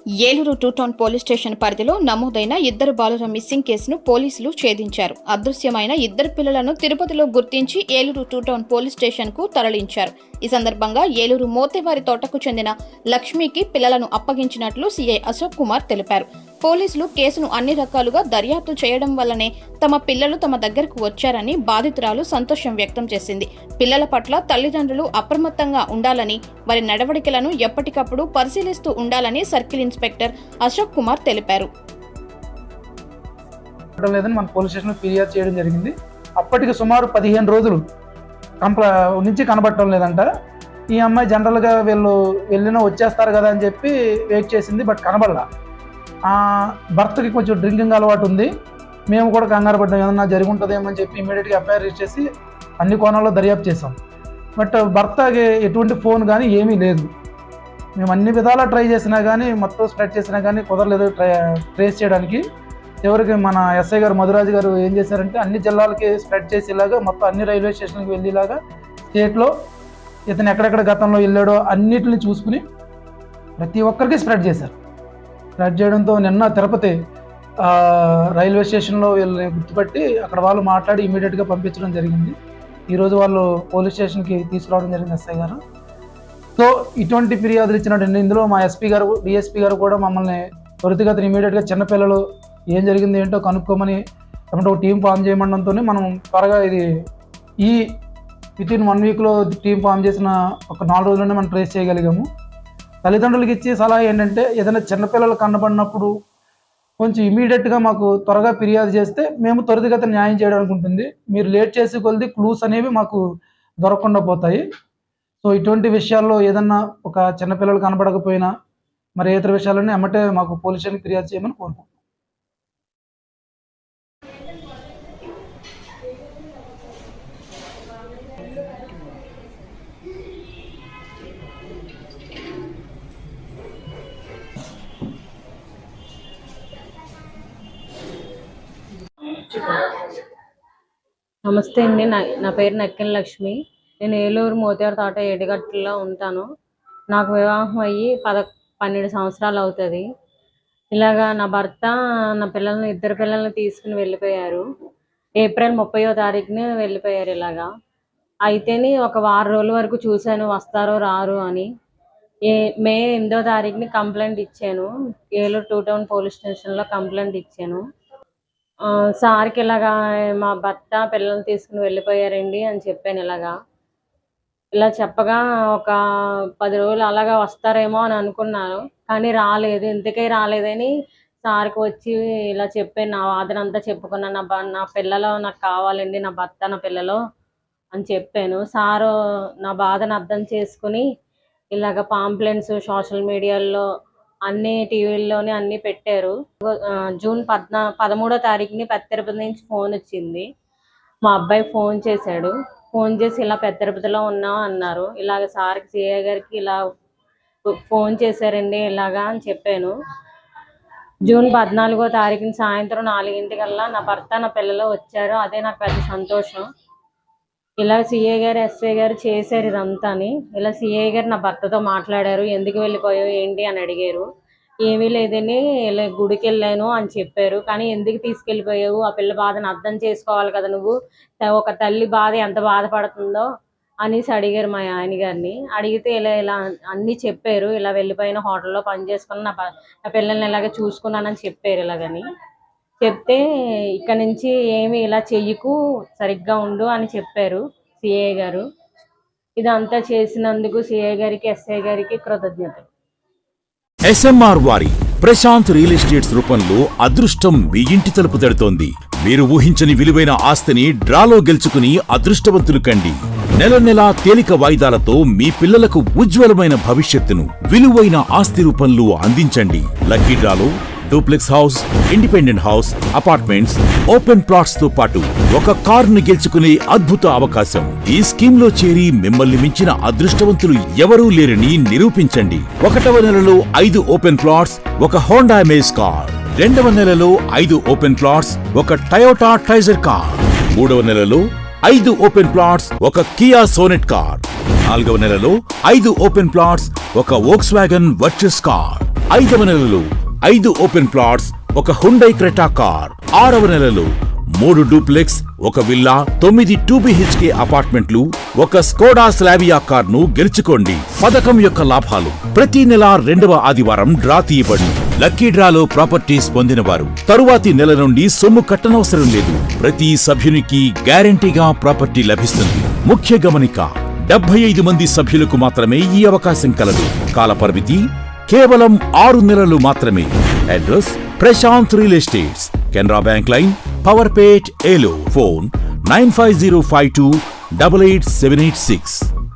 Eluru 2 town police station పరిధిలో నమోదైన 2 బాలుర మిస్సింగ్ కేసును పోలీసులు ఛేదించారు. అదృశ్యమైన 2 పిల్లలను తిరుపతిలో గుర్తించి ఏలూరు 2 టౌన్ పోలీస్ స్టేషన్ కు తరలించారు. ఈ సందర్భంగా ఏలూరు మోతేవారి తోటకు చెందిన లక్ష్మికి పిల్లలను అప్పగించినట్లు సీఐ అశోక్ కుమార్ తెలిపారు. పోలీసులు కేసును అన్ని రకాలుగా దర్యాప్తు చేయడం వల్లనే తమ పిల్లలు తమ దగ్గరకు వచ్చారని బాధితురాలు సంతోషం వ్యక్తం చేసింది. పిల్లల పట్ల తల్లిదండ్రులు అప్రమత్తంగా ఉండాలని, వారి నడవడికలను ఎప్పటికప్పుడు పరిశీలిస్తూ ఉండాలని సర్కిల్ ఇన్స్పెక్టర్ అశోక్ కుమార్ తెలిపారు. మన పోలీస్ స్టేషన్ ఫిర్యాదు చేయడం జరిగింది. అప్పటికి సుమారు 15 రోజులు నుంచి కనబడటం లేదంట. ఈ అమ్మాయి జనరల్గా వీళ్ళు వెళ్ళినా వచ్చేస్తారు కదా అని చెప్పి వెయిట్ చేసింది, బట్ కనబడలా. భర్తకి కొంచెం డ్రింకింగ్ అలవాటు ఉంది. మేము కూడా కంగారు పడ్డాం, ఏదన్నా జరిగి ఉంటుందేమో అని చెప్పి ఇమీడియట్గా ఎఫ్ఐఆర్ రిజిస్టర్ చేసి అన్ని కోణాల్లో దర్యాప్తు చేసాం. బట్ భర్తకి ఎటువంటి ఫోన్ కానీ ఏమీ లేదు. మేము అన్ని విధాలా ట్రై చేసినా కానీ, మొత్తం స్ప్రెడ్ చేసినా కానీ కుదరలేదు ట్రేస్ చేయడానికి. చివరికి మన ఎస్ఐ గారు మధురాజు గారు ఏం చేశారంటే అన్ని జిల్లాలకి స్ప్రెడ్ చేసేలాగా, మొత్తం అన్ని రైల్వే స్టేషన్కి వెళ్ళేలాగా స్టేట్లో ఇతను ఎక్కడెక్కడ గతంలో వెళ్ళాడో అన్నిటిని చూసుకుని ప్రతి ఒక్కరికి స్ప్రెడ్ చేశారు. స్ప్రెడ్ చేయడంతో నిన్న తిరుపతి రైల్వే స్టేషన్లో వీళ్ళని గుర్తుపట్టి అక్కడ వాళ్ళు మాట్లాడి ఇమీడియట్గా పంపించడం జరిగింది. ఈరోజు వాళ్ళు పోలీస్ స్టేషన్కి తీసుకురావడం జరిగింది ఎస్ఐ గారు. సో ఇటువంటి ఫిర్యాదులు ఇచ్చినట్టు ఇందులో మా ఎస్పీ గారు, డిఎస్పీ గారు కూడా మమ్మల్ని త్వరితగతిన ఇమీడియట్గా చిన్నపిల్లలు ఏం జరిగింది ఏంటో కనుక్కోమని అంటే ఒక టీం ఫామ్ చేయమండంతో మనం త్వరగా ఈ వితిన్ 1 వీక్లో టీం ఫామ్ చేసిన ఒక 4 రోజుల్లోనే మనం ట్రేస్ చేయగలిగాము. తల్లిదండ్రులకి ఇచ్చే సలహా ఏంటంటే ఏదైనా చిన్నపిల్లలు కనబడినప్పుడు కొంచెం ఇమీడియట్గా మాకు త్వరగా ఫిర్యాదు చేస్తే మేము త్వరితగతిన న్యాయం చేయడానికి ఉంటుంది. మీరు లేట్ చేసే కొద్ది క్లూస్ అనేవి మాకు దొరకకుండా పోతాయి. సో ఇటువంటి విషయాల్లో ఏదన్నా ఒక చిన్నపిల్లలు కనబడకపోయినా మరి ఇతర విషయాలన్నీ అమ్మటే మాకు పోలీస్ స్టేషన్కి ఫిర్యాదు చేయమని కోరుకుంటున్నాం. నమస్తే అండి, నా పేరు నక్కిన లక్ష్మి. నేను ఏలూరు మోతేవారి తోట ఏడుగట్టులో ఉంటాను. నాకు వివాహం అయ్యి 12 సంవత్సరాలు అవుతుంది. ఇలాగా నా భర్త నా పిల్లల్ని 2 పిల్లల్ని తీసుకుని వెళ్ళిపోయారు. ఏప్రిల్ 30వ తారీఖున వెళ్ళిపోయారు. ఇలాగా అయితేని ఒక 6 రోజుల వరకు చూశాను వస్తారో రారు అని. మే 8వ తారీఖుని కంప్లైంట్ ఇచ్చాను. ఏలూరు 2 టౌన్ పోలీస్ స్టేషన్లో కంప్లైంట్ ఇచ్చాను. సార్కి ఇలాగా మా భర్త పిల్లల్ని తీసుకుని వెళ్ళిపోయారండి అని చెప్పాను. ఇలా చెప్పగా ఒక 10 రోజులు అలాగా వస్తారేమో అని అనుకున్నాను, కానీ రాలేదు. ఇంతకీ రాలేదని సార్కి వచ్చి ఇలా చెప్పాను, నా వాదన అంతా చెప్పుకున్నాను. నా పిల్లలు నాకు కావాలండి, నా భర్త నా పిల్లలు అని చెప్పాను. సారు నా బాధను అర్థం చేసుకుని ఇలాగ పాంప్లెంట్స్ సోషల్ మీడియాలో అన్ని టీవీల్లోనే అన్నీ పెట్టారు. జూన్ 13వ తారీఖుని పెద్ద తిరుపతి నుంచి ఫోన్ వచ్చింది. మా అబ్బాయి ఫోన్ చేశాడు. ఫోన్ చేసి ఇలా పెద్ద తిరుపతిలో ఉన్నాం అన్నారు. ఇలాగ సార్కి సిఐ గారికి ఇలా ఫోన్ చేశారండి ఇలాగా అని చెప్పాను. జూన్ 14వ తారీఖున సాయంత్రం 4 నా భర్త నా పిల్లలు వచ్చారు. అదే నాకు పెద్ద సంతోషం. ఇలా సిఐ గారు ఎస్ఐ గారు చేశారు ఇదంతాని. ఇలా సిఐ గారు నా భర్తతో మాట్లాడారు. ఎందుకు వెళ్ళిపోయావు ఏంటి అని అడిగారు. ఏమీ లేదని ఇలా గుడికి వెళ్ళాను అని చెప్పారు. కానీ ఎందుకు తీసుకెళ్ళిపోయావు, ఆ పిల్ల బాధను అర్థం చేసుకోవాలి కదా నువ్వు, ఒక తల్లి బాధ ఎంత బాధపడుతుందో అనేసి అడిగారు మా ఆయన గారిని. అడిగితే ఇలా అన్నీ చెప్పారు. ఇలా వెళ్ళిపోయిన హోటల్లో పని చేసుకుని నా పిల్లల్ని ఇలాగే చూసుకున్నానని చెప్పారు. ఇలాగని చెప్తే ఇక్కడ నుంచి ఏమి ఇలా చెయ్యకు, సరిగ్గా ఉండు అని చెప్పారు సిఐ గారు. ఇదంతా చేసినందుకు సిఐ గారికి ఎస్ఐ గారికి కృతజ్ఞతలు. SMR వారి ప్రశాంత్ రియల్ ఎస్టేట్స్ రూపంలో అదృష్టం మీ ఇంటి తలుపు తడుతోంది. మీరు ఊహించని విలువైన ఆస్తిని డ్రాలో గెలుచుకుని అదృష్టవంతులు కండి. నెల తేలిక వాయిదాలతో మీ పిల్లలకు ఉజ్వలమైన భవిష్యత్తును విలువైన ఆస్తి రూపంలో అందించండి. లక్కీ డ్రాలో duplex house, independent house, apartments, open plots తో పాటు ఒక కారును గెలుచుకునే అద్భుత అవకాశం. ఈ స్కీమ్ లో చేరి మిమ్మల్ని మించిన అదృష్టవంతులు ఎవరూ లేరని నిరూపించండి. 1వ నెలలో 5 ఓపెన్ ప్లాట్స్, ఒక హోండా అమేజ్ కార్. 2వ నెలలో 5 ఓపెన్ ప్లాట్స్, ఒక టయోటా ట్రైజర్ కార్. 3వ నెలలో 5 ఓపెన్ ప్లాట్స్, ఒక కియా సోనెట్ కార్. 4వ నెలలో 5 ఓపెన్ ప్లాట్స్, ఒక వోక్స్వాగన్ వర్చస్ కార్. 5వ నెలలో 5 ఓపెన్ ప్లాట్స్, ఒక హుండై క్రెటా కార్. 6వ నెలలో 3 డూప్లెక్స్, ఒక విల్లా, 9 2BHK అపార్ట్మెంట్లు, ఒక స్కోడా స్లావియా కార్ను గెలుచుకోండి. పథకం యొక్క లాభాలు: ప్రతి నెల 2వ ఆదివారం డ్రా తీయబడి లక్కీ డ్రాలో ప్రాపర్టీస్ పొందినవారు తరువాతి నెల నుండి సొమ్ము కట్టనవసరం లేదు. ప్రతి సభ్యునికి గ్యారంటీగా ప్రాపర్టీ లభిస్తుంది. ముఖ్య గమనిక: 75 మంది సభ్యులకు మాత్రమే ఈ అవకాశం కలదు. కాలపరిమితి కేవలం 6 నెలలు మాత్రమే. Address: Prashanth real estates, Canara bank line, Powerpet, Eluru. Phone 9505288786.